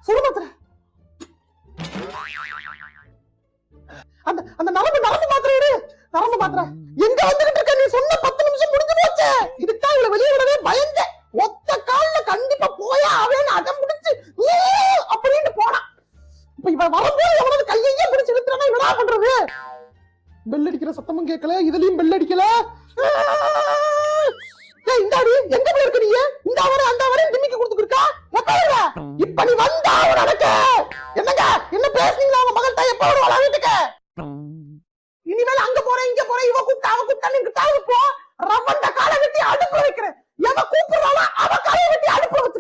சுடு மாத்திரை. அந்த அந்த நரம்பு மாத்திரை எடு. நரம்பு மாத்திரை எங்க வந்துகிட்டு இருக்க? நீ சொன்ன 10 நிமிஷம் முடிஞ்சு போச்சு. இதுதான் இவளை வெளியே விடவே பயந்தேன். ஒத்த கால்ல கண்டிப்பா போயா அவன்னு அடம் பிடிச்சு அப்படின்னு போனான். இப்ப இவன் வரும்போது எவனாவது கையையே பிடிச்சு இழுத்துறானா இவனா பண்றது? பெல் அடிக்கிற சத்தமும் கேட்கல, இதுலயும் பெல் அடிக்கல. இந்தாடி எங்க போய் இருக்க? நீ இந்த அவரை அந்த அவரை டிமிக்கி கொடுத்துருக்கா. இப்ப நீ வந்தா உனக்கு என்னங்க என்ன பேசுறீங்களா? அவங்க மகன் தான் எப்ப வருவாளா வீட்டுக்கு? இனிமேல் அங்க போறேன் இங்க போறேன் இவ கூப்பிட்டா அவ கூப்பிட்டா நீங்க தாவு போ. ரவண்ட காலை வெட்டி அடுப்புல வைக்கிறேன். எவ கூப்பிடுறாளோ அவ காலை வெட்டி அடுப்புல வச்சு